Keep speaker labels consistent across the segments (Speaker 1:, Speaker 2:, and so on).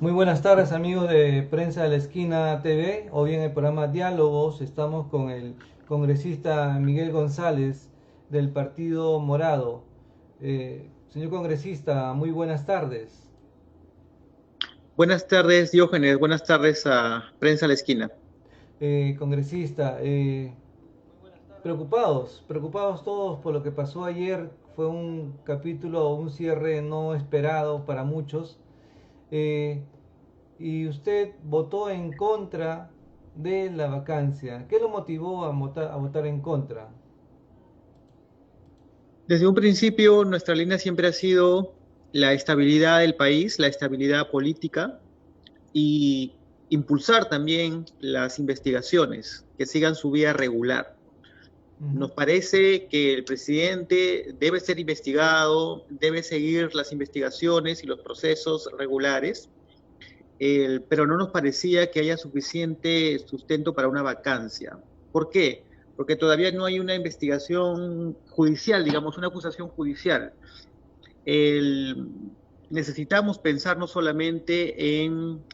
Speaker 1: Muy buenas tardes amigos de Prensa de la Esquina TV. Hoy en el programa Diálogos estamos con el congresista Miguel González del Partido Morado. Señor congresista, muy buenas tardes.
Speaker 2: Buenas tardes, Diógenes. Buenas tardes a Prensa a la Esquina.
Speaker 1: Congresista, preocupados todos por lo que pasó ayer. Fue un capítulo, un cierre no esperado para muchos. Eh, y usted votó en contra de la vacancia. ¿Qué lo motivó a votar en contra?
Speaker 2: Desde un principio, nuestra línea siempre ha sido la estabilidad del país, la estabilidad política y impulsar también las investigaciones que sigan su vía regular.
Speaker 1: Ujú.
Speaker 2: Nos parece que el presidente debe ser investigado, debe seguir las investigaciones y los procesos regulares, pero no nos parecía que haya suficiente sustento para una vacancia. ¿Por qué? Porque todavía no hay una investigación judicial, digamos, una acusación judicial. El, necesitamos pensar no solamente en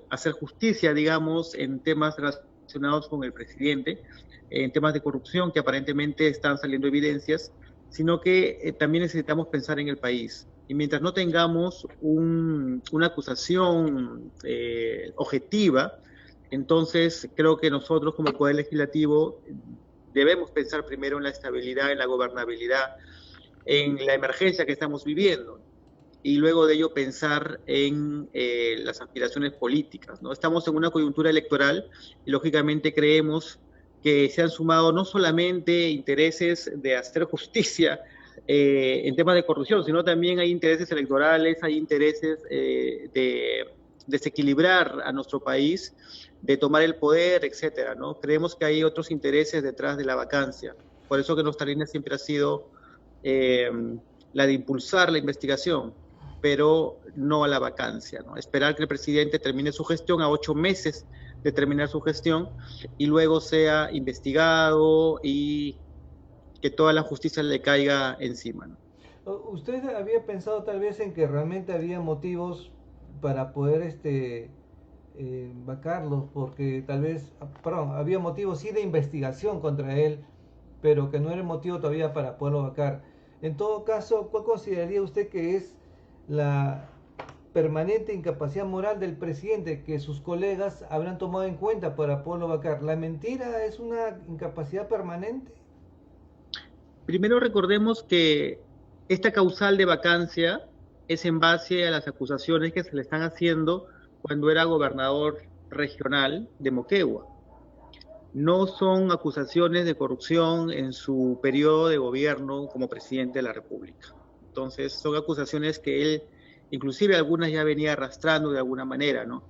Speaker 2: hacer justicia, digamos, en temas relacionados con el presidente, en temas de corrupción que aparentemente están saliendo evidencias, sino que también necesitamos pensar en el país. Y mientras no tengamos una acusación objetiva, entonces creo que nosotros como Poder Legislativo debemos pensar primero en la estabilidad, en la gobernabilidad, en la emergencia que estamos viviendo y luego de ello pensar en las aspiraciones políticas, ¿no? Estamos en una coyuntura electoral y lógicamente creemos que se han sumado no solamente intereses de hacer justicia en temas de corrupción, sino también hay intereses electorales, hay intereses de desequilibrar a nuestro país, de tomar el poder, etcétera, ¿no? Creemos que hay otros intereses detrás de la vacancia. Por eso que nuestra línea siempre ha sido eh, la de impulsar la investigación, pero no a la vacancia, ¿no? Esperar que el presidente termine su gestión a 8 meses de terminar su gestión y luego sea investigado y que toda la justicia le caiga encima, ¿no?
Speaker 1: ¿Usted había pensado tal vez en que realmente había motivos para poder vacarlos? Porque tal vez, perdón, había motivos sí de investigación contra él, pero que no era el motivo todavía para poderlo vacar. En todo caso, ¿cuál consideraría usted que es la permanente incapacidad moral del presidente que sus colegas habrán tomado en cuenta para poderlo vacar? ¿La mentira es una incapacidad permanente?
Speaker 2: Primero recordemos que esta causal de vacancia es en base a las acusaciones que se le están haciendo cuando era gobernador regional de Moquegua. No son acusaciones de corrupción en su periodo de gobierno como presidente de la República. Entonces, son acusaciones que él, inclusive algunas ya venía arrastrando de alguna manera, ¿no?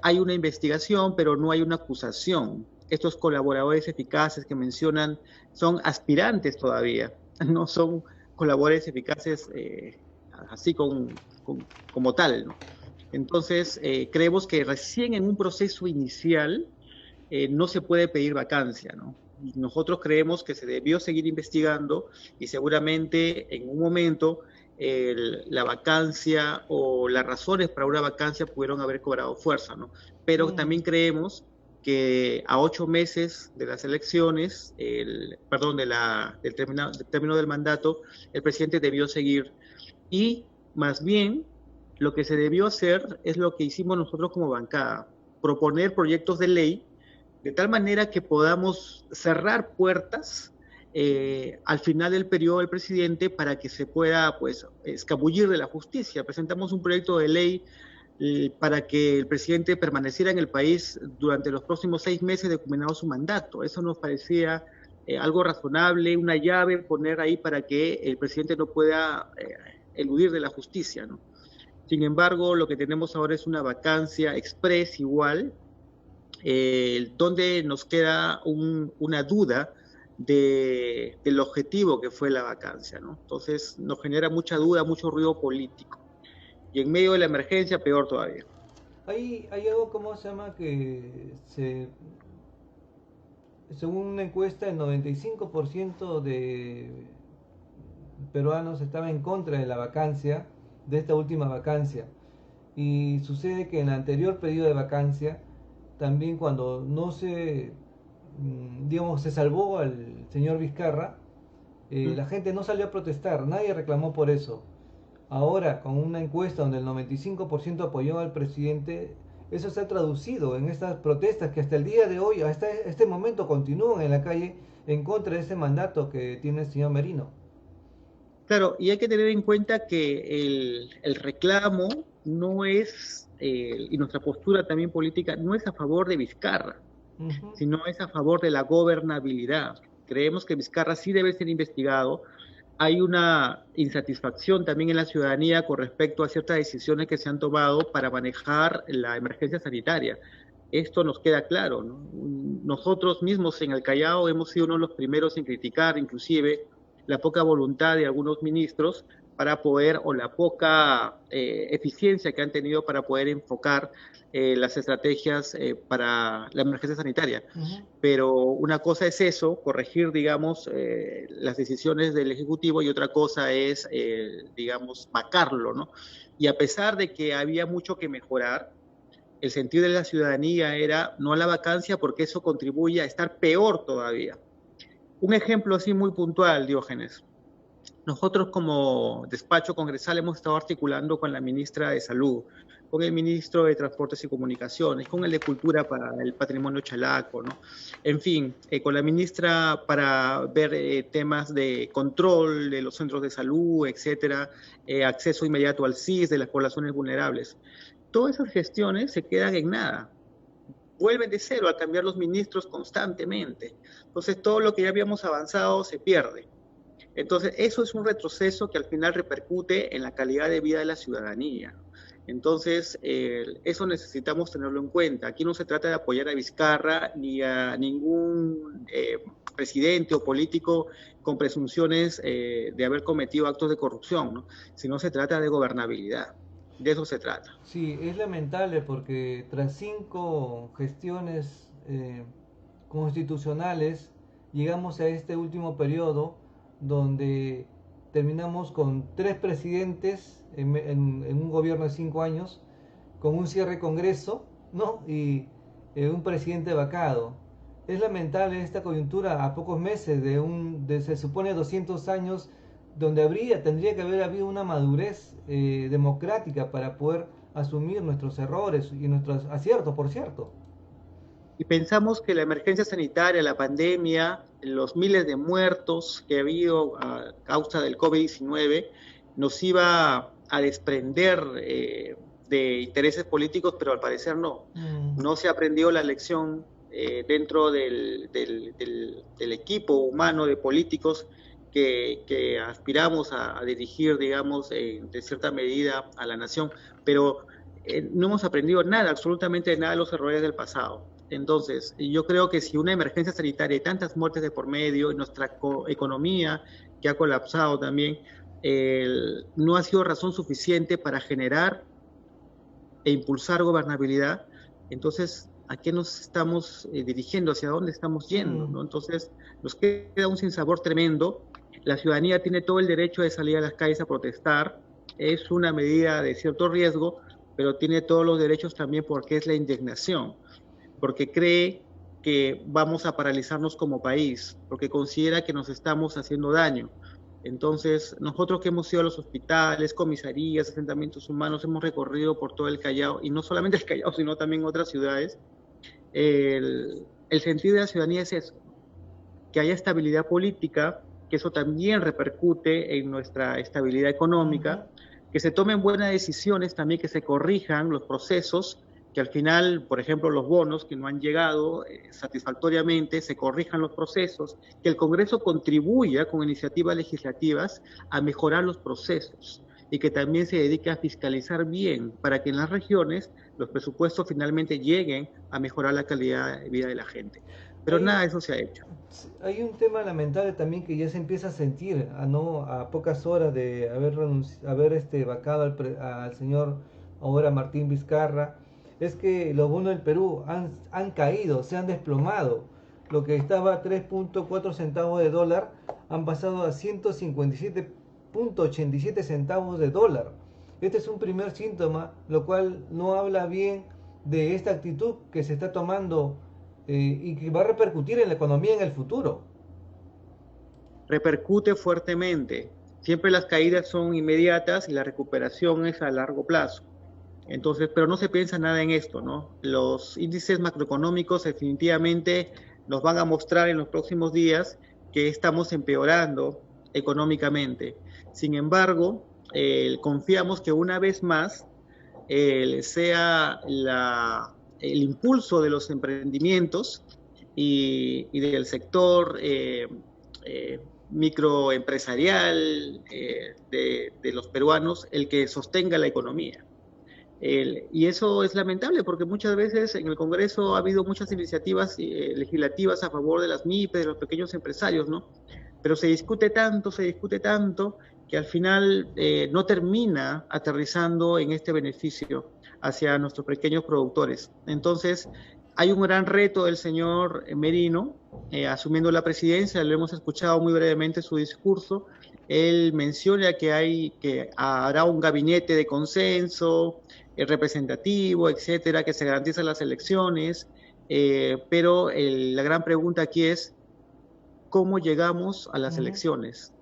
Speaker 2: Hay una investigación, pero no hay una acusación. Estos colaboradores eficaces que mencionan son aspirantes todavía, no son colaboradores eficaces así como tal, ¿no? Entonces, creemos que recién en un proceso inicial no se puede pedir vacancia, ¿no? Y nosotros creemos que se debió seguir investigando y seguramente en un momento la vacancia o las razones para una vacancia pudieron haber cobrado fuerza, ¿no? Pero
Speaker 1: Mm.
Speaker 2: también creemos que a 8 meses de las elecciones, perdón, del término del mandato, el presidente debió seguir y más bien lo que se debió hacer es lo que hicimos nosotros como bancada, proponer proyectos de ley de tal manera que podamos cerrar puertas al final del periodo del presidente para que se pueda pues escabullir de la justicia. Presentamos un proyecto de ley para que el presidente permaneciera en el país durante los próximos 6 meses de culminado su mandato. Eso nos parecía algo razonable, una llave poner ahí para que el presidente no pueda eludir de la justicia, ¿no? Sin embargo, lo que tenemos ahora es una vacancia express igual, donde nos queda una duda del objetivo que fue la vacancia, ¿no? Entonces nos genera mucha duda, mucho ruido político. Y en medio de la emergencia, peor todavía.
Speaker 1: Hay algo, ¿cómo se llama? Según una encuesta, el 95% de peruanos estaba en contra de la vacancia, de esta última vacancia. Y sucede que en el anterior periodo de vacancia, también cuando no se, digamos, se salvó al señor Vizcarra,
Speaker 2: Mm.
Speaker 1: la gente no salió a protestar, nadie reclamó por eso. Ahora, con una encuesta donde el 95% apoyó al presidente, eso se ha traducido en estas protestas que hasta el día de hoy, hasta este momento, continúan en la calle en contra de ese mandato que tiene el señor Merino.
Speaker 2: Claro, y hay que tener en cuenta que el reclamo no es, y nuestra postura también política, no es a favor de Vizcarra,
Speaker 1: Ujú.
Speaker 2: sino es a favor de la gobernabilidad. Creemos que Vizcarra sí debe ser investigado. Hay una insatisfacción también en la ciudadanía con respecto a ciertas decisiones que se han tomado para manejar la emergencia sanitaria. Esto nos queda claro, ¿no? Nosotros mismos en el Callao hemos sido uno de los primeros en criticar, inclusive, la poca voluntad de algunos ministros para poder, o la poca eficiencia que han tenido para poder enfocar las estrategias para la emergencia sanitaria.
Speaker 1: Ujú.
Speaker 2: Pero una cosa es eso, corregir, digamos, las decisiones del Ejecutivo, y otra cosa es, digamos, vacarlo, ¿no? Y a pesar de que había mucho que mejorar, el sentido de la ciudadanía era no a la vacancia, porque eso contribuye a estar peor todavía. Un ejemplo así muy puntual, Diógenes. Nosotros como despacho congresal hemos estado articulando con la ministra de Salud, con el ministro de Transportes y Comunicaciones, con el de Cultura para el Patrimonio Chalaco, ¿no? En fin, con la ministra para ver temas de control de los centros de salud, etcétera, acceso inmediato al CIS de las poblaciones vulnerables. Todas esas gestiones se quedan en nada, vuelven de cero al cambiar los ministros constantemente. Entonces todo lo que ya habíamos avanzado se pierde. Entonces, eso es un retroceso que al final repercute en la calidad de vida de la ciudadanía. Entonces, eso necesitamos tenerlo en cuenta. Aquí no se trata de apoyar a Vizcarra ni a ningún presidente o político con presunciones de haber cometido actos de corrupción, ¿no? Sino se trata de gobernabilidad. De eso se trata.
Speaker 1: Sí, es lamentable porque tras 5 gestiones constitucionales llegamos a este último periodo donde terminamos con 3 presidentes en un gobierno de 5 años, con un cierre de Congreso, ¿no? Y un presidente vacado. Es lamentable esta coyuntura a pocos meses de se supone 200 años donde tendría que haber habido una madurez democrática para poder asumir nuestros errores y nuestros aciertos, por cierto.
Speaker 2: Y pensamos que la emergencia sanitaria, la pandemia, los miles de muertos que ha habido a causa del COVID-19 nos iba a desprender de intereses políticos, pero al parecer no.
Speaker 1: Mm.
Speaker 2: No se aprendió la lección dentro del equipo humano de políticos que aspiramos a dirigir, digamos, de cierta medida a la nación, pero no hemos aprendido nada, absolutamente nada de los errores del pasado. Entonces, yo creo que si una emergencia sanitaria y tantas muertes de por medio y nuestra economía que ha colapsado también, no ha sido razón suficiente para generar e impulsar gobernabilidad, entonces, ¿a qué nos estamos dirigiendo? ¿Hacia dónde estamos yendo?
Speaker 1: Mm.
Speaker 2: ¿no? Entonces, nos queda un sinsabor tremendo. La ciudadanía tiene todo el derecho de salir a las calles a protestar. Es una medida de cierto riesgo, pero tiene todos los derechos también porque es la indignación, porque cree que vamos a paralizarnos como país, porque considera que nos estamos haciendo daño. Entonces, nosotros que hemos ido a los hospitales, comisarías, asentamientos humanos, hemos recorrido por todo el Callao, y no solamente el Callao, sino también otras ciudades, el sentido de la ciudadanía es eso, que haya estabilidad política, que eso también repercute en nuestra estabilidad económica, que se tomen buenas decisiones también, que se corrijan los procesos, que al final, por ejemplo, los bonos que no han llegado satisfactoriamente, se corrijan los procesos, que el Congreso contribuya con iniciativas legislativas a mejorar los procesos y que también se dedique a fiscalizar bien para que en las regiones los presupuestos finalmente lleguen a mejorar la calidad de vida de la gente. Pero
Speaker 1: Hay,
Speaker 2: nada de eso se ha hecho.
Speaker 1: hay un tema lamentable también que ya se empieza a sentir no a pocas horas de haber vacado al señor ahora Martín Vizcarra, es que los bonos del Perú han caído, se han desplomado. Lo que estaba a 3.4 centavos de dólar han pasado a 157.87 centavos de dólar. Este es un primer síntoma, lo cual no habla bien de esta actitud que se está tomando y que va a repercutir en la economía en el futuro.
Speaker 2: Repercute fuertemente. Siempre las caídas son inmediatas y la recuperación es a largo plazo. Entonces, pero no se piensa nada en esto, ¿no? Los índices macroeconómicos definitivamente nos van a mostrar en los próximos días que estamos empeorando económicamente. Sin embargo, confiamos que una vez más sea el impulso de los emprendimientos y del sector eh, microempresarial de los peruanos el que sostenga la economía. Y eso es lamentable porque muchas veces en el Congreso ha habido muchas iniciativas legislativas a favor de las MIPE, de los pequeños empresarios, ¿no? Pero se discute tanto, que al final no termina aterrizando en este beneficio hacia nuestros pequeños productores. Entonces, hay un gran reto del señor Merino asumiendo la presidencia, lo hemos escuchado muy brevemente su discurso. Él menciona que hará un gabinete de consenso, representativo, etcétera, que se garantizan las elecciones, pero la gran pregunta aquí es cómo llegamos a las elecciones,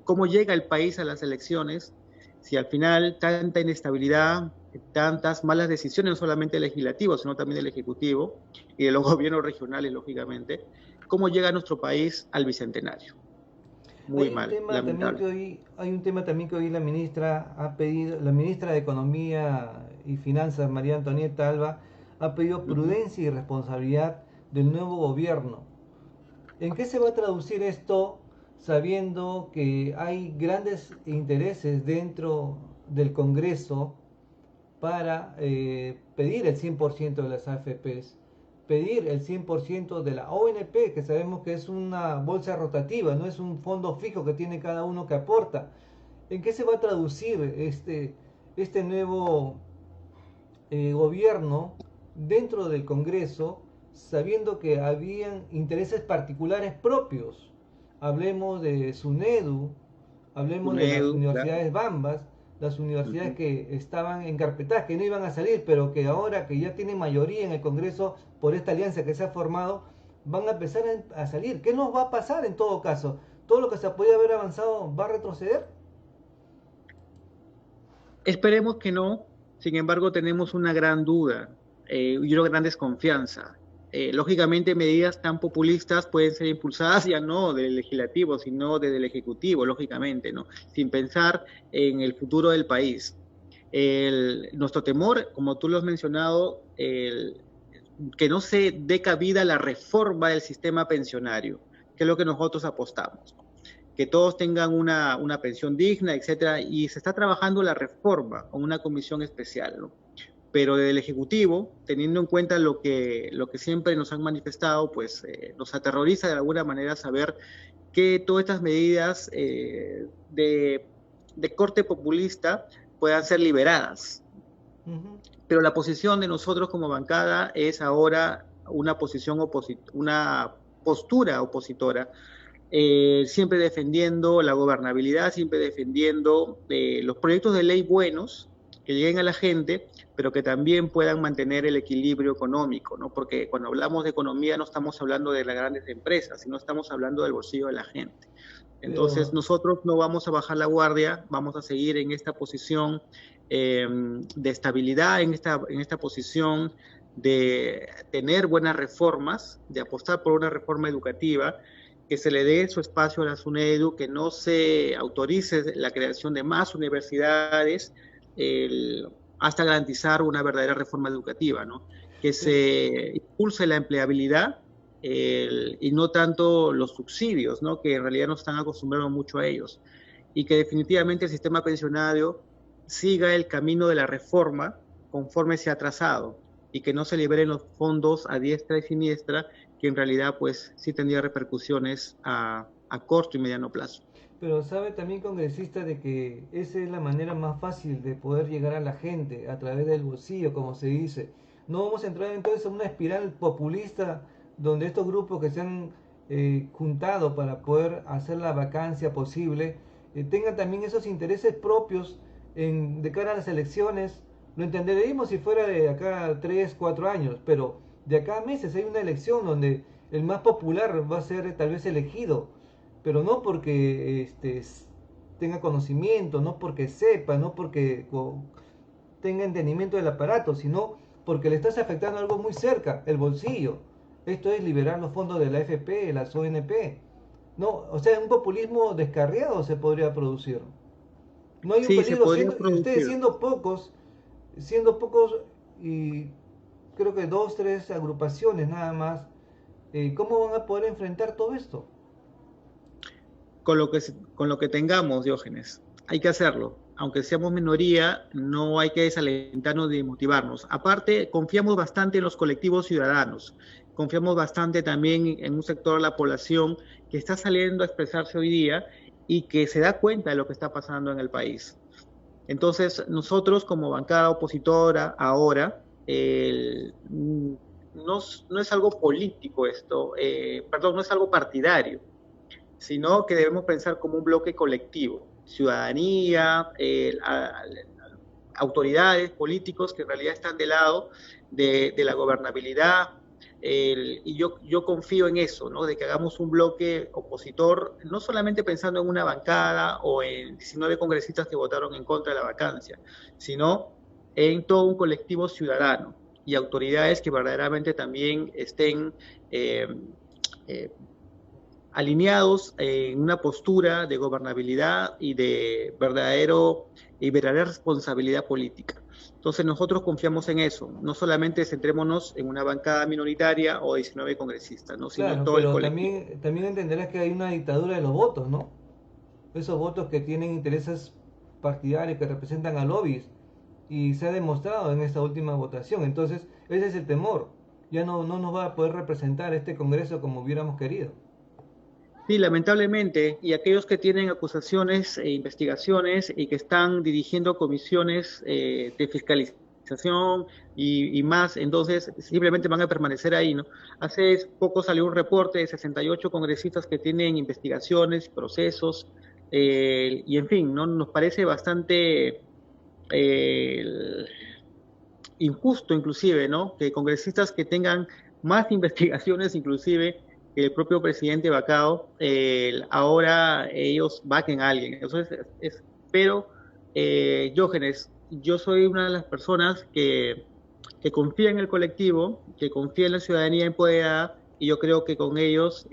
Speaker 2: cómo llega el país a las elecciones, si al final tanta inestabilidad, tantas malas decisiones, no solamente del legislativo, sino también del ejecutivo y de los gobiernos regionales, lógicamente, cómo llega nuestro país al bicentenario. Muy mal, lamentable.
Speaker 1: Hay un tema también que hoy la ministra ha pedido, la ministra de Economía y Finanzas, María Antonieta Alba, ha pedido prudencia y responsabilidad del nuevo gobierno. ¿En qué se va a traducir esto sabiendo que hay grandes intereses dentro del Congreso para pedir el 100% de las AFPs, pedir el 100% de la ONP, que sabemos que es una bolsa rotativa, no es un fondo fijo que tiene cada uno que aporta? ¿En qué se va a traducir este nuevo gobierno dentro del Congreso, sabiendo que habían intereses particulares propios? Hablemos de SUNEDU, hablemos de las universidades Bambas, las universidades que estaban encarpetadas, que no iban a salir, pero que ahora que ya tienen mayoría en el Congreso por esta alianza que se ha formado, van a empezar a salir. ¿Qué nos va a pasar en todo caso? ¿Todo lo que se puede haber avanzado va a retroceder?
Speaker 2: Esperemos que no, sin embargo tenemos una gran duda y una gran desconfianza. Lógicamente medidas tan populistas pueden ser impulsadas ya no del legislativo, sino desde el ejecutivo, lógicamente, ¿no? Sin pensar en el futuro del país. Nuestro temor, como tú lo has mencionado, que no se dé cabida a la reforma del sistema pensionario, que es lo que nosotros apostamos, que todos tengan una pensión digna, etcétera, y se está trabajando la reforma con una comisión especial, ¿no? Pero desde el Ejecutivo, teniendo en cuenta lo que siempre nos han manifestado, pues nos aterroriza de alguna manera saber que todas estas medidas de corte populista puedan ser liberadas. Pero la posición de nosotros como bancada es ahora una postura opositora, siempre defendiendo la gobernabilidad, siempre defendiendo los proyectos de ley buenos que lleguen a la gente, pero que también puedan mantener el equilibrio económico, ¿no? Porque cuando hablamos de economía no estamos hablando de las grandes empresas, sino estamos hablando del bolsillo de la gente. Entonces nosotros no vamos a bajar la guardia, vamos a seguir en esta posición de estabilidad, en esta posición de tener buenas reformas, de apostar por una reforma educativa, que se le dé su espacio a la SUNEDU, que no se autorice la creación de más universidades, hasta garantizar una verdadera reforma educativa, ¿no? Que se impulse la empleabilidad y no tanto los subsidios, ¿no? Que en realidad nos están acostumbrando mucho a ellos. Y que definitivamente el sistema pensionario siga el camino de la reforma conforme se ha trazado y que no se liberen los fondos a diestra y siniestra, que en realidad pues sí tendría repercusiones a corto y mediano plazo.
Speaker 1: Pero sabe también, congresista, de que esa es la manera más fácil de poder llegar a la gente, a través del bolsillo, como se dice. No vamos a entrar entonces en una espiral populista donde estos grupos que se han juntado para poder hacer la vacancia posible tengan también esos intereses propios de cara a las elecciones, lo entenderíamos si fuera de acá a 3, 4 años, pero de acá a meses hay una elección donde el más popular va a ser tal vez elegido, pero no porque tenga conocimiento, no porque sepa, no porque tenga entendimiento del aparato, sino porque le estás afectando algo muy cerca, el bolsillo. Esto es liberar los fondos de la AFP, las ONP. No, o sea, un populismo descarriado se podría producir. No hay un
Speaker 2: Sí, se
Speaker 1: peligro
Speaker 2: podría
Speaker 1: y ustedes
Speaker 2: producir.
Speaker 1: siendo pocos y creo que dos, tres agrupaciones nada más, ¿cómo van a poder enfrentar todo esto?
Speaker 2: Con lo que tengamos, Diógenes. Hay que hacerlo. Aunque seamos minoría, no hay que desalentarnos ni motivarnos. Aparte, confiamos bastante en los colectivos ciudadanos. Confiamos bastante también en un sector de la población que está saliendo a expresarse hoy día y que se da cuenta de lo que está pasando en el país. Entonces, nosotros como bancada opositora ahora, no es algo político esto, perdón, no es algo partidario, sino que debemos pensar como un bloque colectivo, ciudadanía, autoridades, políticos que en realidad están del lado de la gobernabilidad. Y yo confío en eso, ¿no? De que hagamos un bloque opositor, no solamente pensando en una bancada o en 19 congresistas que votaron en contra de la vacancia, sino en todo un colectivo ciudadano y autoridades que verdaderamente también estén eh, eh, alineados en una postura de gobernabilidad y de verdadera responsabilidad política. Entonces nosotros confiamos en eso, no solamente centrémonos en una bancada minoritaria o 19 congresistas, ¿no? Sino en
Speaker 1: Claro,
Speaker 2: todo el
Speaker 1: pero
Speaker 2: colectivo.
Speaker 1: también entenderás que hay una dictadura de los votos, ¿no? Esos votos que tienen intereses partidarios, que representan a lobbies, y se ha demostrado en esta última votación. Entonces, ese es el temor. Ya no nos va a poder representar este Congreso como hubiéramos querido.
Speaker 2: Sí, lamentablemente, y aquellos que tienen acusaciones e investigaciones y que están dirigiendo comisiones de fiscalización y más, entonces simplemente van a permanecer ahí, ¿no? Hace poco salió un reporte de 68 congresistas que tienen investigaciones, procesos, y en fin, ¿no? Nos parece bastante eh, injusto inclusive, ¿no? Que congresistas que tengan más investigaciones inclusive que el propio presidente vacado, ahora ellos vaquen a alguien. Entonces, pero, Jógenes, yo soy una de las personas que confía en el colectivo, que confía en la ciudadanía empoderada, y yo creo que con ellos,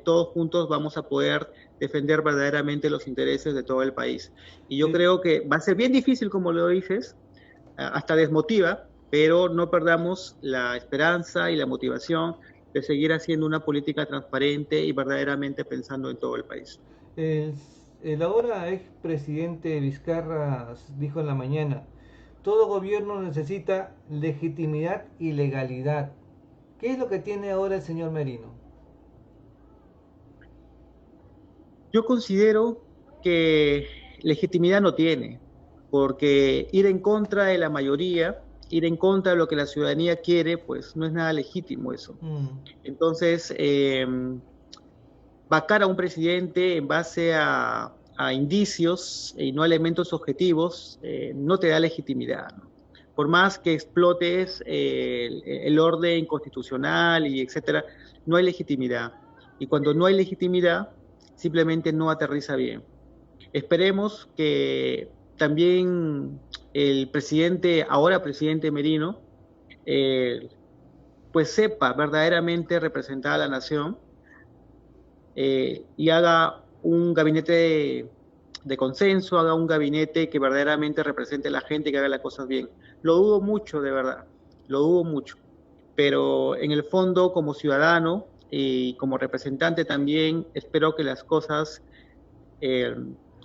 Speaker 2: todos juntos vamos a poder defender verdaderamente los intereses de todo el país. Y yo
Speaker 1: Eh,
Speaker 2: creo que va a ser bien difícil, como lo dices, hasta desmotiva, pero no perdamos la esperanza y la motivación de seguir haciendo una política transparente y verdaderamente pensando en todo el país.
Speaker 1: el, el ahora expresidente Vizcarra dijo en la mañana, todo gobierno necesita legitimidad y legalidad. ¿Qué es lo que tiene ahora el señor Merino?
Speaker 2: Yo considero que legitimidad no tiene, porque ir en contra de la mayoría, ir en contra de lo que la ciudadanía quiere, pues no es nada legítimo eso.
Speaker 1: Mm,
Speaker 2: Entonces, vacar a un presidente en base a indicios y no a elementos objetivos no te da legitimidad, ¿no? Por más que explotes el orden constitucional y etcétera, no hay legitimidad. Y cuando no hay legitimidad, simplemente no aterriza bien. Esperemos que también el presidente, ahora presidente Merino, eh, pues sepa verdaderamente representar a la nación y haga un gabinete de consenso, haga un gabinete que verdaderamente represente a la gente y que haga las cosas bien. Lo dudo mucho, de verdad, lo dudo mucho, pero en el fondo como ciudadano y como representante también espero que las cosas eh,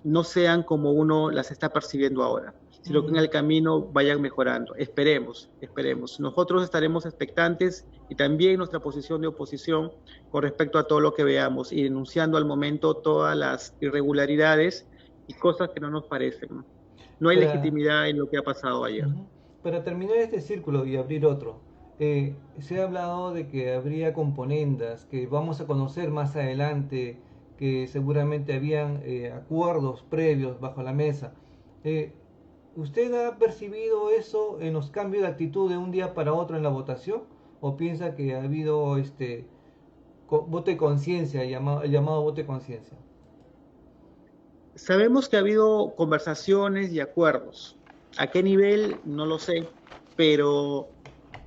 Speaker 2: no sean como uno las está percibiendo ahora, sino que en
Speaker 1: mm.
Speaker 2: el camino vayan mejorando. Esperemos, esperemos. Nosotros estaremos expectantes y también nuestra posición de oposición con respecto a todo lo que veamos y denunciando al momento todas las irregularidades y cosas que no nos parecen. No hay
Speaker 1: Para,
Speaker 2: legitimidad en lo que ha pasado ayer.
Speaker 1: Ujú. Para terminar este círculo y abrir otro, se ha hablado de que habría componendas que vamos a conocer más adelante, que seguramente habían acuerdos previos bajo la mesa. Eh, ¿Usted ha percibido eso en los cambios de actitud de un día para otro en la votación? ¿O piensa que ha habido voto de conciencia, el llamado voto de conciencia?
Speaker 2: Sabemos que ha habido conversaciones y acuerdos. ¿A qué nivel? No lo sé, pero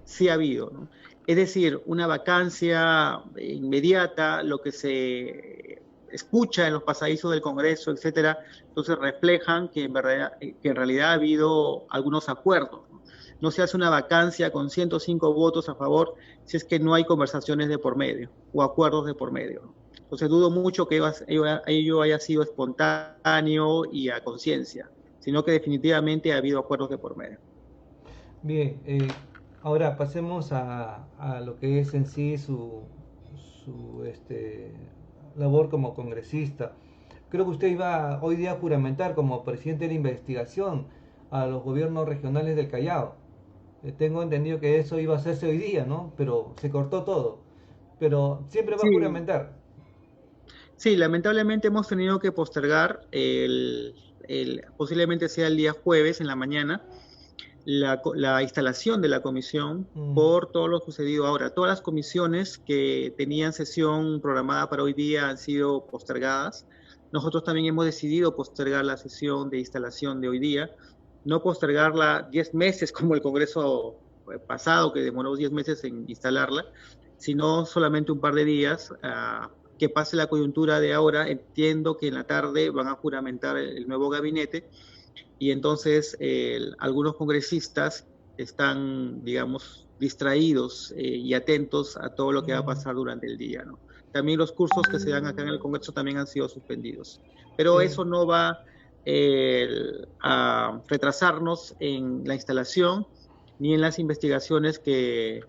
Speaker 2: sí ha habido, ¿no? Es decir, una vacancia inmediata, lo que se escucha en los pasadizos del Congreso, etcétera, entonces reflejan que en realidad ha habido algunos acuerdos, ¿no? No se hace una vacancia con 105 votos a favor si es que no hay conversaciones de por medio o acuerdos de por medio, ¿no? Entonces dudo mucho que ello haya sido espontáneo y a conciencia, sino que definitivamente ha habido acuerdos de por medio.
Speaker 1: Bien, ahora pasemos a lo que es en sí su labor como congresista. Creo que usted iba hoy día a juramentar como presidente de la investigación a los gobiernos regionales del Callao. Tengo entendido que eso iba a hacerse hoy día, ¿no? Pero se cortó todo. Pero siempre va a
Speaker 2: Sí,
Speaker 1: juramentar.
Speaker 2: sí, lamentablemente hemos tenido que postergar posiblemente sea el día jueves en la mañana, la instalación de la comisión
Speaker 1: Mm,
Speaker 2: por todo lo sucedido ahora. Todas las comisiones que tenían sesión programada para hoy día han sido postergadas. Nosotros también hemos decidido postergar la sesión de instalación de hoy día, no postergarla 10 meses como el Congreso pasado, que demoró 10 meses en instalarla, sino solamente un par de días. Que pase la coyuntura de ahora, entiendo que en la tarde van a juramentar el nuevo gabinete y entonces algunos congresistas están, digamos, distraídos y atentos a todo lo que va a
Speaker 1: mm,
Speaker 2: pasar durante el día, ¿no? También los cursos que se dan acá en el Congreso también han sido suspendidos, pero
Speaker 1: sí.
Speaker 2: eso no va a retrasarnos en la instalación ni en las investigaciones que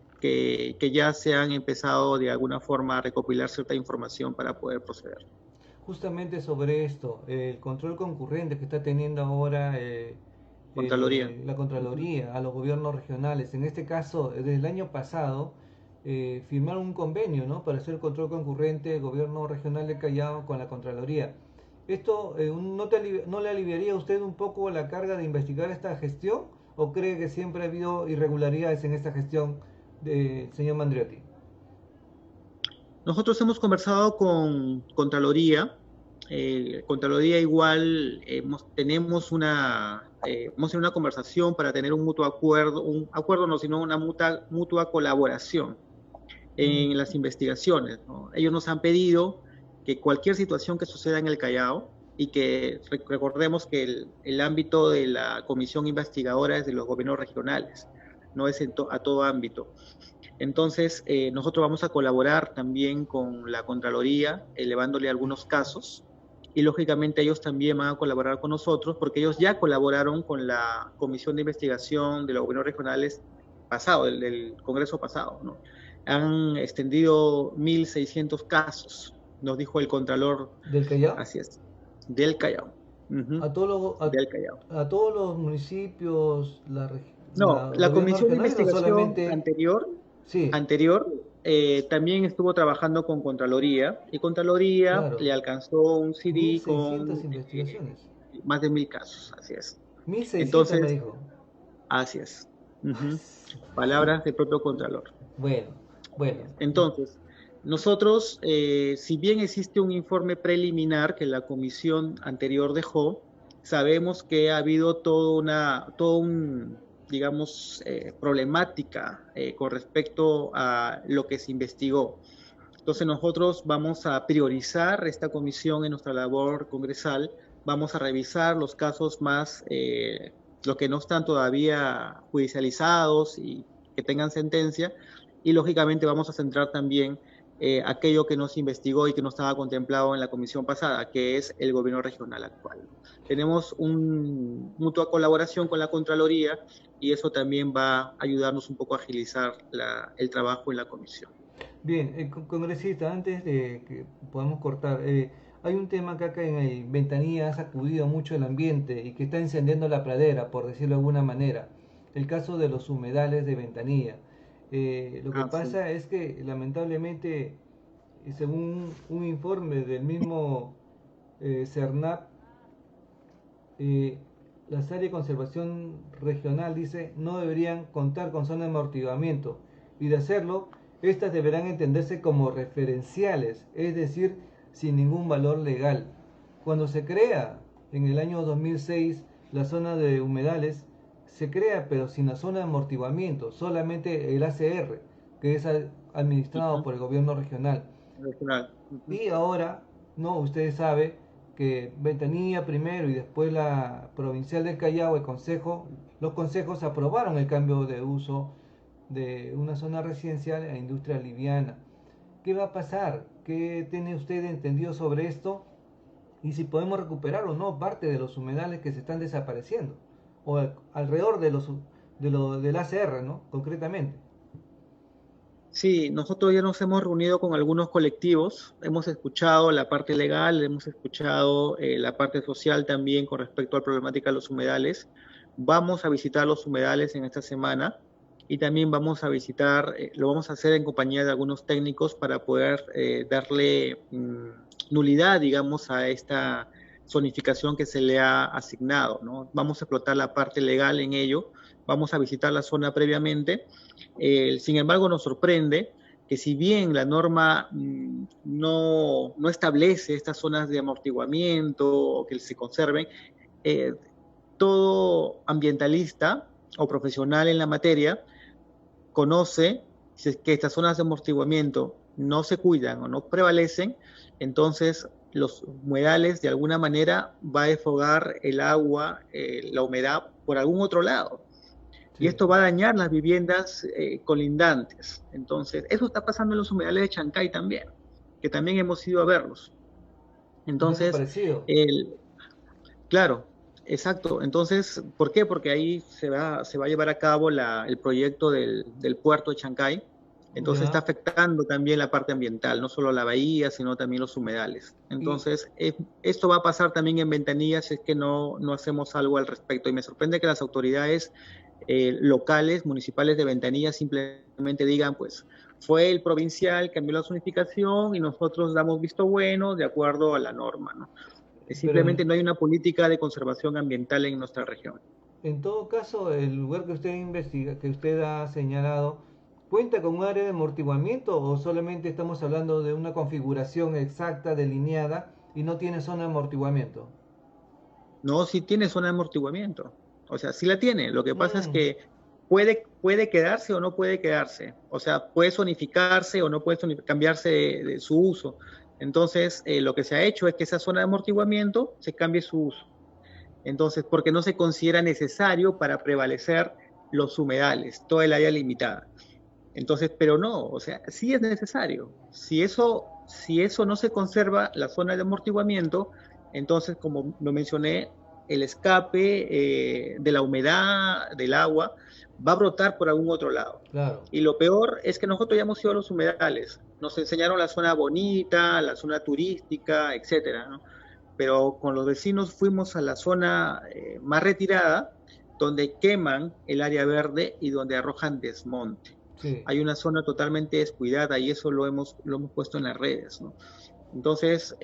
Speaker 2: ya se han empezado de alguna forma a recopilar cierta información para poder proceder.
Speaker 1: Justamente sobre esto, el control concurrente que está teniendo ahora
Speaker 2: Contraloría.
Speaker 1: la Contraloría a los gobiernos regionales, en este caso, desde el año pasado, firmaron un convenio, ¿no? Para hacer el control concurrente del gobierno regional de Callao con la Contraloría. ¿Esto no le aliviaría a usted un poco la carga de investigar esta gestión o cree que siempre ha habido irregularidades en esta gestión del señor Mandriotti?
Speaker 2: Nosotros hemos conversado con Contraloría. Contraloría igual hemos tenido una conversación para tener un acuerdo no, sino una mutua colaboración
Speaker 1: Mm,
Speaker 2: en las investigaciones, ¿no? Ellos nos han pedido que cualquier situación que suceda en el Callao, y que recordemos que el ámbito de la comisión investigadora es de los gobiernos regionales, no es a todo ámbito. Entonces, nosotros vamos a colaborar también con la Contraloría, elevándole algunos casos, y lógicamente ellos también van a colaborar con nosotros, porque ellos ya colaboraron con la Comisión de Investigación de los Gobiernos Regionales pasado, del Congreso pasado, ¿no? Han extendido 1.600 casos, nos dijo el Contralor,
Speaker 1: ¿Del Callao?
Speaker 2: así es, del Callao. Uh-huh,
Speaker 1: A todos
Speaker 2: del Callao.
Speaker 1: a todos los municipios,
Speaker 2: No,
Speaker 1: los
Speaker 2: la
Speaker 1: gobiernos
Speaker 2: Comisión de
Speaker 1: regionales o
Speaker 2: Investigación
Speaker 1: solamente,
Speaker 2: anterior
Speaker 1: sí,
Speaker 2: anterior, también estuvo trabajando con Contraloría, y Contraloría
Speaker 1: claro,
Speaker 2: le alcanzó un
Speaker 1: mil
Speaker 2: CD
Speaker 1: seiscientas
Speaker 2: con
Speaker 1: investigaciones,
Speaker 2: más de 1.000 casos, así es.
Speaker 1: 1600 me
Speaker 2: Entonces,
Speaker 1: dijo.
Speaker 2: así es.
Speaker 1: Ah,
Speaker 2: Ujú. Palabras del propio Contralor.
Speaker 1: bueno,
Speaker 2: Así
Speaker 1: bueno,
Speaker 2: es. Entonces, nosotros, si bien existe un informe preliminar que la comisión anterior dejó, sabemos que ha habido digamos, problemática con respecto a lo que se investigó. Entonces nosotros vamos a priorizar esta comisión en nuestra labor congresal, vamos a revisar los casos más, los que no están todavía judicializados y que tengan sentencia, y lógicamente vamos a centrar también aquello que no se investigó y que no estaba contemplado en la comisión pasada, que es el gobierno regional actual. Tenemos una mutua colaboración con la Contraloría y eso también va a ayudarnos un poco a agilizar el trabajo en la comisión.
Speaker 1: bien, congresista, antes de que podamos cortar, hay un tema que acá en el Ventanilla ha sacudido mucho el ambiente y que está encendiendo la pradera, por decirlo de alguna manera. El caso de los humedales de Ventanilla. Lo que
Speaker 2: Ah, sí.
Speaker 1: pasa es que lamentablemente, según un informe del mismo CERNAP, eh, las áreas de conservación regional, dice, no deberían contar con zona de amortiguamiento, y de hacerlo, estas deberán entenderse como referenciales, es decir, sin ningún valor legal. Cuando se crea en el año 2006 la zona de humedales, se crea pero sin la zona de amortiguamiento, solamente el ACR, que es administrado
Speaker 2: Ujú.
Speaker 1: por el gobierno regional.
Speaker 2: Regional. Ujú.
Speaker 1: Y ahora, no, ustedes saben que Ventanilla primero y después la provincial del Callao, los consejos aprobaron el cambio de uso de una zona residencial a industria liviana. ¿Qué va a pasar? ¿Qué tiene usted entendido sobre esto? Y si podemos recuperar o no parte de los humedales que se están desapareciendo, o alrededor del ACR, ¿no? Concretamente.
Speaker 2: Sí, nosotros ya nos hemos reunido con algunos colectivos, hemos escuchado la parte legal, hemos escuchado la parte social también con respecto a la problemática de los humedales. Vamos a visitar los humedales en esta semana y también vamos a visitar, lo vamos a hacer en compañía de algunos técnicos para poder darle nulidad, digamos, a esta zonificación que se le ha asignado, ¿no? Vamos a explotar la parte legal en ello, vamos a visitar la zona previamente. Sin embargo, nos sorprende que si bien la norma no establece estas zonas de amortiguamiento o que se conserven, eh, todo ambientalista o profesional en la materia conoce que estas zonas de amortiguamiento no se cuidan o no prevalecen, entonces los humedales de alguna manera va a desfogar el agua, la humedad por algún otro lado y
Speaker 1: Sí.
Speaker 2: esto va a dañar las viviendas colindantes. Entonces, eso está pasando en los humedales de Chancay también, que también hemos ido a verlos.
Speaker 1: Y no ha
Speaker 2: Entonces,
Speaker 1: desaparecido.
Speaker 2: el, claro, exacto. Entonces, ¿por qué? Porque ahí se va a llevar a cabo el proyecto del puerto de Chancay. Entonces está
Speaker 1: Ya.
Speaker 2: afectando también la parte ambiental, no solo la bahía, sino también los humedales.
Speaker 1: Y,
Speaker 2: Entonces, esto va a pasar también en Ventanilla si es que no hacemos algo al respecto. Y me sorprende que las autoridades locales, municipales de Ventanilla simplemente digan, pues, fue el provincial, cambió la zonificación y nosotros damos visto bueno de acuerdo a la norma, ¿no?
Speaker 1: pero
Speaker 2: Simplemente no hay una política de conservación ambiental en nuestra región.
Speaker 1: en todo caso, el lugar que usted investiga, que usted ha señalado, ¿cuenta con un área de amortiguamiento o solamente estamos hablando de una configuración exacta, delineada y no tiene zona de amortiguamiento?
Speaker 2: No, sí tiene zona de amortiguamiento. O sea, sí la tiene. Lo que pasa es
Speaker 1: Mm,
Speaker 2: que puede quedarse o no puede quedarse. O sea, puede zonificarse o no puede cambiarse de su uso. Entonces, lo que se ha hecho es que esa zona de amortiguamiento se cambie su uso. Entonces, porque no se considera necesario para prevalecer los humedales, toda el área limitada. Entonces, pero no, o sea, sí es necesario. Si eso no se conserva, la zona de amortiguamiento, entonces, como lo mencioné, el escape de la humedad, del agua, va a brotar por algún otro lado.
Speaker 1: claro.
Speaker 2: Y lo peor es que nosotros ya hemos ido a los humedales, nos enseñaron la zona bonita, la zona turística, etcétera, ¿no? Pero con los vecinos fuimos a la zona más retirada, donde queman el área verde y donde arrojan desmonte.
Speaker 1: Sí.
Speaker 2: Hay una zona totalmente descuidada y eso lo hemos puesto en las redes, ¿no? Entonces,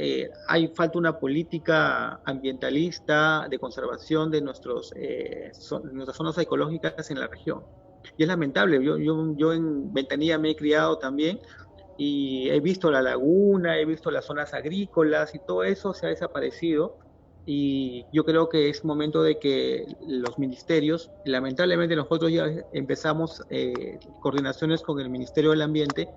Speaker 2: hay falta una política ambientalista de conservación de nuestras zonas ecológicas en la región. Y es lamentable, yo en Ventanilla me he criado también y he visto la laguna, he visto las zonas agrícolas y todo eso se ha desaparecido. Y yo creo que es momento de que los ministerios, lamentablemente nosotros ya empezamos coordinaciones con el Ministerio del Ambiente,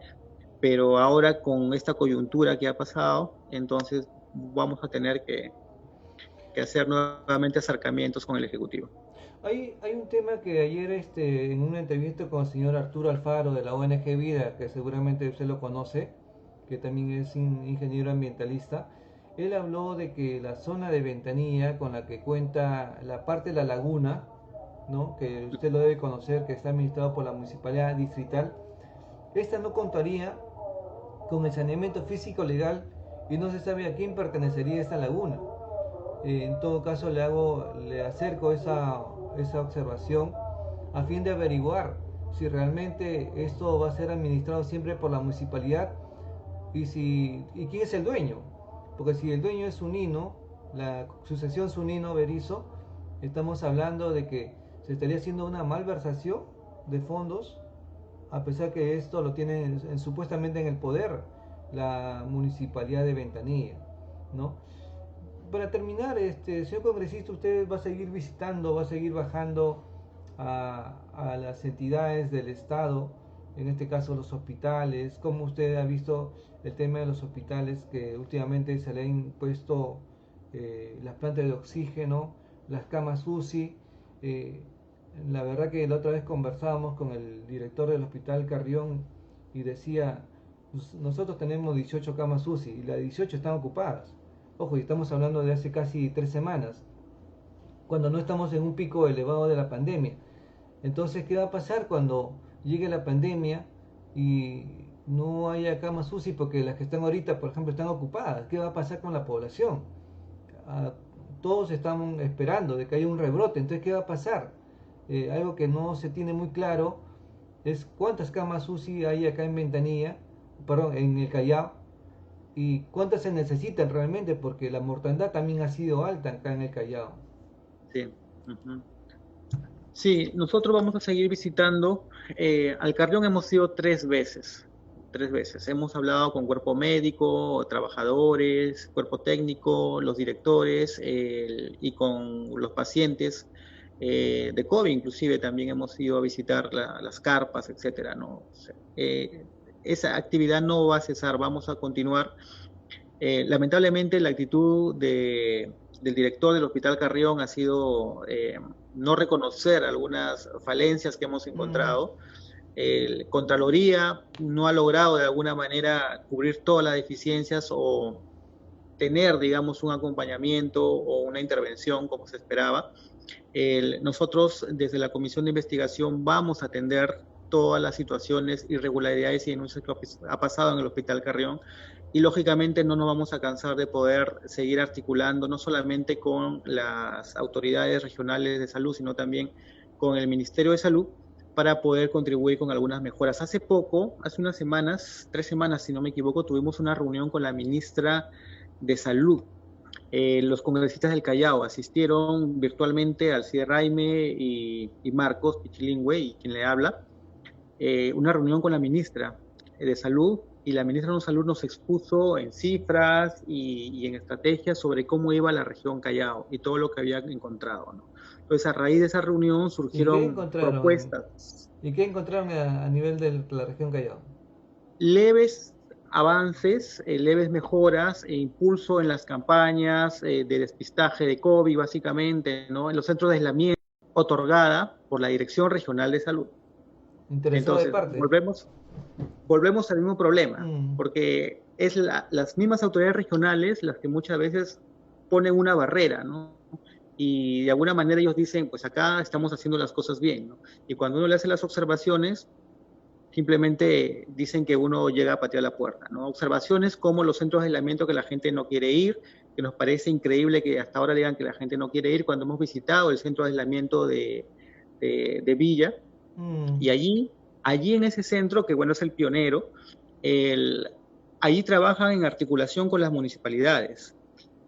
Speaker 2: pero ahora con esta coyuntura que ha pasado, entonces vamos a tener que hacer nuevamente acercamientos con el Ejecutivo.
Speaker 1: Hay un tema que ayer en una entrevista con el señor Arturo Alfaro de la ONG Vida, que seguramente usted lo conoce, que también es ingeniero ambientalista, él habló de que la zona de Ventanilla con la que cuenta la parte de la laguna, ¿no? Que usted lo debe conocer, que está administrado por la municipalidad distrital, esta no contaría con el saneamiento físico legal y no se sabe a quién pertenecería esta laguna. En todo caso le acerco esa observación a fin de averiguar si realmente esto va a ser administrado siempre por la municipalidad y quién es el dueño. Porque si el dueño es Sunino, la sucesión Sunino Berizo, Estamos hablando de que se estaría haciendo una malversación de fondos, a pesar que esto lo tienen supuestamente en el poder la municipalidad de Ventanilla, ¿no? Para terminar, señor congresista, usted va a seguir visitando, va a seguir bajando a las entidades del Estado, en este caso los hospitales. ¿Cómo usted ha visto el tema de los hospitales, que últimamente se le han impuesto las plantas de oxígeno, las camas UCI? Eh, la verdad que la otra vez conversábamos con el director del Hospital Carrión y decía, nosotros tenemos 18 camas UCI y las 18 están ocupadas. Ojo, y estamos hablando de hace casi 3 semanas, cuando no estamos en un pico elevado de la pandemia. Entonces, ¿qué va a pasar cuando llegue la pandemia y no haya camas UCI porque las que están ahorita, por ejemplo, están ocupadas? ¿Qué va a pasar con la población? Ah, todos estamos esperando de que haya un rebrote. Entonces, ¿qué va a pasar? Algo que no se tiene muy claro es cuántas camas UCI hay acá en Ventanilla, perdón, en el Callao, y cuántas se necesitan realmente, porque la mortandad también ha sido alta acá en el Callao.
Speaker 2: Sí. Ujú. Sí, nosotros vamos a seguir visitando. Al Carrión hemos ido 3 veces. 3 veces. Hemos hablado con cuerpo médico, trabajadores, cuerpo técnico, los directores y con los pacientes de COVID. Inclusive también hemos ido a visitar las carpas, etcétera, ¿no? O sea, esa actividad no va a cesar, vamos a continuar. Lamentablemente la actitud del director del Hospital Carrión ha sido no reconocer algunas falencias que hemos encontrado. El Contraloría no ha logrado de alguna manera cubrir todas las deficiencias o tener, digamos, un acompañamiento o una intervención como se esperaba. Nosotros desde la Comisión de Investigación vamos a atender todas las situaciones, irregularidades y denuncias que ha pasado en el Hospital Carrión, y lógicamente no nos vamos a cansar de poder seguir articulando no solamente con las autoridades regionales de salud, sino también con el Ministerio de Salud para poder contribuir con algunas mejoras. Hace poco, hace unas semanas, 3 semanas si no me equivoco, tuvimos una reunión con la ministra de Salud. Los congresistas del Callao asistieron virtualmente al CIE Raime y Marcos Pichilingüe, y quien le habla, una reunión con la ministra de Salud, y la ministra de Salud nos expuso en cifras y en estrategias sobre cómo iba la región Callao y todo lo que había encontrado, ¿no? Entonces, a raíz de esa reunión surgieron propuestas.
Speaker 1: ¿Y qué encontraron a nivel de la región Callao?
Speaker 2: Leves avances, leves mejoras e impulso en las campañas de despistaje de COVID, básicamente, ¿no? En los centros de aislamiento, otorgada por la Dirección Regional de Salud.
Speaker 1: Interesado de
Speaker 2: Entonces,
Speaker 1: parte.
Speaker 2: volvemos al mismo problema, porque es las mismas autoridades regionales las que muchas veces ponen una barrera, ¿no? Y de alguna manera ellos dicen, pues acá estamos haciendo las cosas bien, ¿no? Y cuando uno le hace las observaciones, simplemente dicen que uno llega a patear la puerta, ¿no? Observaciones como los centros de aislamiento que la gente no quiere ir, que nos parece increíble que hasta ahora digan que la gente no quiere ir, cuando hemos visitado el centro de aislamiento de Villa, y allí en ese centro, que bueno, es el pionero, allí trabajan en articulación con las municipalidades,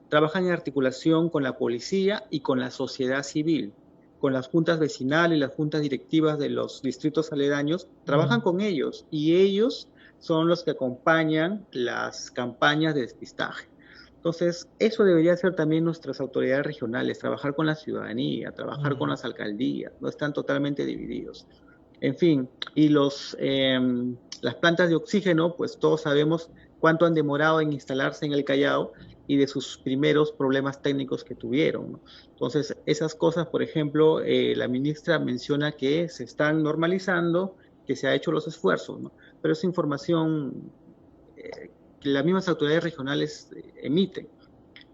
Speaker 2: trabajan en articulación con la policía y con la sociedad civil, con las juntas vecinales, las juntas directivas de los distritos aledaños, trabajan con ellos, y ellos son los que acompañan las campañas de despistaje. Entonces, eso debería ser también nuestras autoridades regionales, trabajar con la ciudadanía, trabajar con las alcaldías, no están totalmente divididos. En fin, y las plantas de oxígeno, pues todos sabemos cuánto han demorado en instalarse en el Callao y de sus primeros problemas técnicos que tuvieron, ¿no? Entonces, esas cosas, por ejemplo, la ministra menciona que se están normalizando, que se ha hecho los esfuerzos, ¿no? Pero esa información que las mismas autoridades regionales emiten.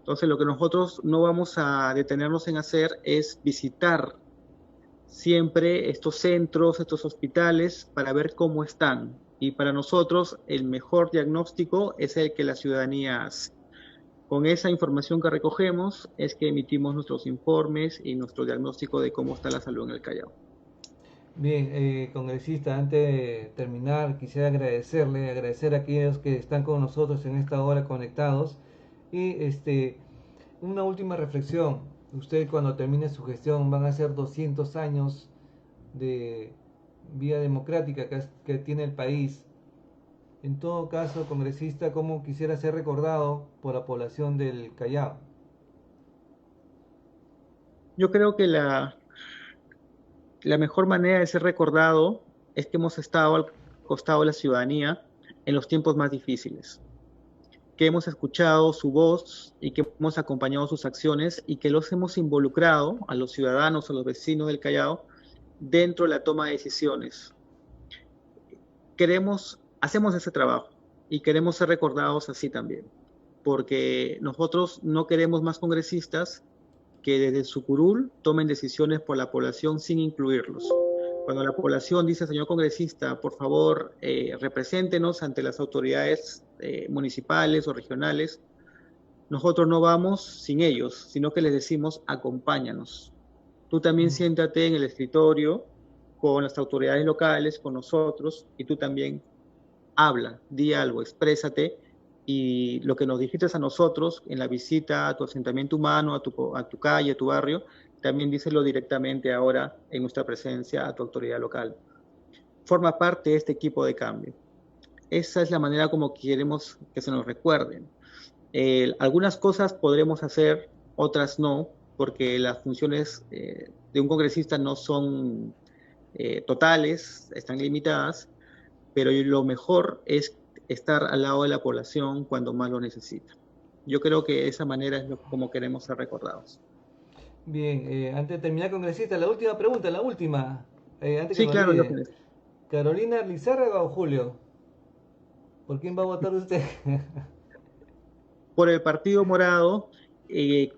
Speaker 2: Entonces, lo que nosotros no vamos a detenernos en hacer es visitar siempre estos centros, estos hospitales, para ver cómo están. Y para nosotros el mejor diagnóstico es el que la ciudadanía hace. Con esa información que recogemos es que emitimos nuestros informes y nuestro diagnóstico de cómo está la salud en el Callao.
Speaker 1: Bien, congresista, antes de terminar, quisiera agradecer a aquellos que están con nosotros en esta hora conectados. Y una última reflexión. Usted cuando termine su gestión van a ser 200 años de vía democrática que tiene el país. En todo caso, congresista, ¿cómo quisiera ser recordado por la población del Callao?
Speaker 2: Yo creo que la mejor manera de ser recordado es que hemos estado al costado de la ciudadanía en los tiempos más difíciles, que hemos escuchado su voz y que hemos acompañado sus acciones y que los hemos involucrado a los ciudadanos, a los vecinos del Callao, dentro de la toma de decisiones. Hacemos ese trabajo y queremos ser recordados así también, porque nosotros no queremos más congresistas que desde su curul tomen decisiones por la población sin incluirlos. Cuando la población dice, señor congresista, por favor, represéntenos ante las autoridades municipales o regionales, nosotros no vamos sin ellos, sino que les decimos, acompáñanos. Tú también siéntate en el escritorio con las autoridades locales, con nosotros, y tú también habla, di algo, exprésate, y lo que nos dijiste a nosotros en la visita a tu asentamiento humano, a tu calle, a tu barrio, también díselo directamente ahora en nuestra presencia a tu autoridad local. Forma parte de este equipo de cambio. Esa es la manera como queremos que se nos recuerden. Algunas cosas podremos hacer, otras no, porque las funciones de un congresista no son totales, están limitadas, pero lo mejor es estar al lado de la población cuando más lo necesita. Yo creo que de esa manera es como queremos ser recordados.
Speaker 1: Bien, antes de terminar, congresista, la última pregunta, la última, antes que
Speaker 2: Sí,
Speaker 1: me
Speaker 2: claro,
Speaker 1: olvide.
Speaker 2: Diógenes.
Speaker 1: ¿Carolina Lizárraga o Julio? ¿Por quién va a votar usted?
Speaker 2: Por el Partido Morado,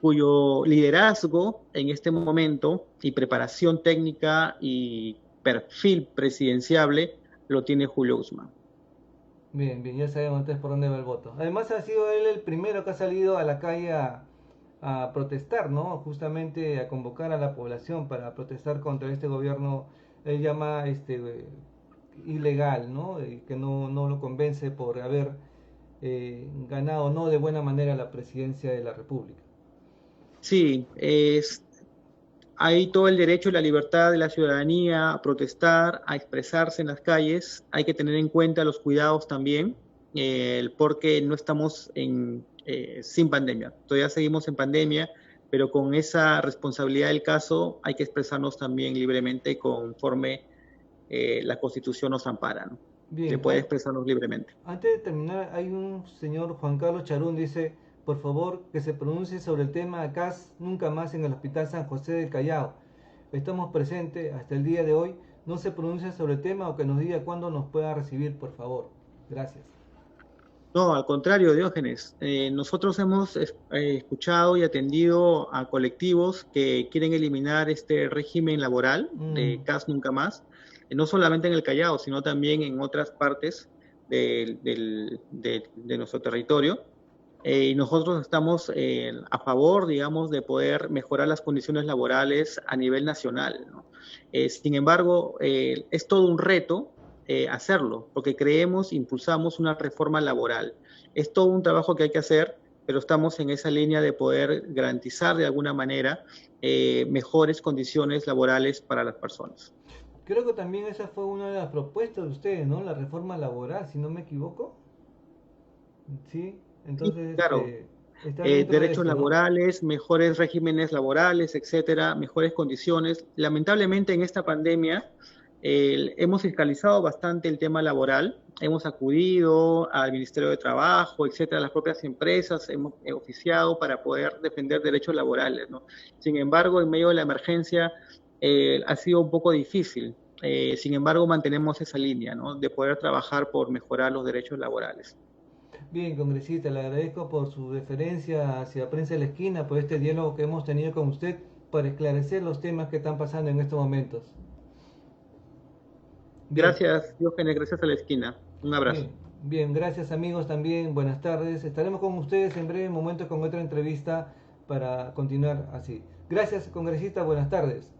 Speaker 2: cuyo liderazgo en este momento y preparación técnica y perfil presidenciable lo tiene Julio Guzmán.
Speaker 1: Bien, bien, ya sabemos entonces por dónde va el voto. Además ha sido él el primero que ha salido a la calle a protestar, ¿no? Justamente a convocar a la población para protestar contra este gobierno, él llama ilegal, ¿no? Que no lo convence por haber ganado no de buena manera la presidencia de la República.
Speaker 2: Sí, hay todo el derecho y la libertad de la ciudadanía a protestar, a expresarse en las calles. Hay que tener en cuenta los cuidados también, porque no estamos sin pandemia. Todavía seguimos en pandemia, pero con esa responsabilidad del caso hay que expresarnos también libremente conforme la Constitución nos ampara, ¿no? De
Speaker 1: Bien,
Speaker 2: poder expresarnos libremente.
Speaker 1: antes de terminar, hay un señor Juan Carlos Charún, dice, por favor, que se pronuncie sobre el tema de CAS nunca más en el Hospital San José del Callao. Estamos presentes hasta el día de hoy. No se pronuncia sobre el tema o que nos diga cuándo nos pueda recibir, por favor. Gracias.
Speaker 2: No, al contrario, Diógenes. Nosotros hemos escuchado y atendido a colectivos que quieren eliminar este régimen laboral de CAS nunca más, no solamente en el Callao, sino también en otras partes de nuestro territorio. Y nosotros estamos a favor, digamos, de poder mejorar las condiciones laborales a nivel nacional, ¿no? Sin embargo, es todo un reto hacerlo, porque creemos, impulsamos una reforma laboral. Es todo un trabajo que hay que hacer, pero estamos en esa línea de poder garantizar de alguna manera mejores condiciones laborales para las personas.
Speaker 1: Creo que también esa fue una de las propuestas de ustedes, ¿no? La reforma laboral, si no me equivoco. Sí,
Speaker 2: Sí,
Speaker 1: entonces
Speaker 2: claro,
Speaker 1: está dentro de
Speaker 2: derechos
Speaker 1: esto, ¿no?
Speaker 2: laborales, mejores regímenes laborales, etcétera, mejores condiciones. Lamentablemente en esta pandemia hemos fiscalizado bastante el tema laboral, hemos acudido al Ministerio de Trabajo, etcétera, a las propias empresas, hemos oficiado para poder defender derechos laborales, ¿no? Sin embargo, en medio de la emergencia ha sido un poco difícil. Sin embargo, mantenemos esa línea, ¿no? De poder trabajar por mejorar los derechos laborales.
Speaker 1: Bien, congresista, le agradezco por su deferencia hacia Prensa de la Esquina, por este diálogo que hemos tenido con usted para esclarecer los temas que están pasando en estos momentos. Bien,
Speaker 2: Gracias, Diógenes, gracias a la esquina. Un abrazo.
Speaker 1: bien, bien, gracias amigos también, buenas tardes. Estaremos con ustedes en breve momento con otra entrevista para continuar así. Gracias, congresista, buenas tardes.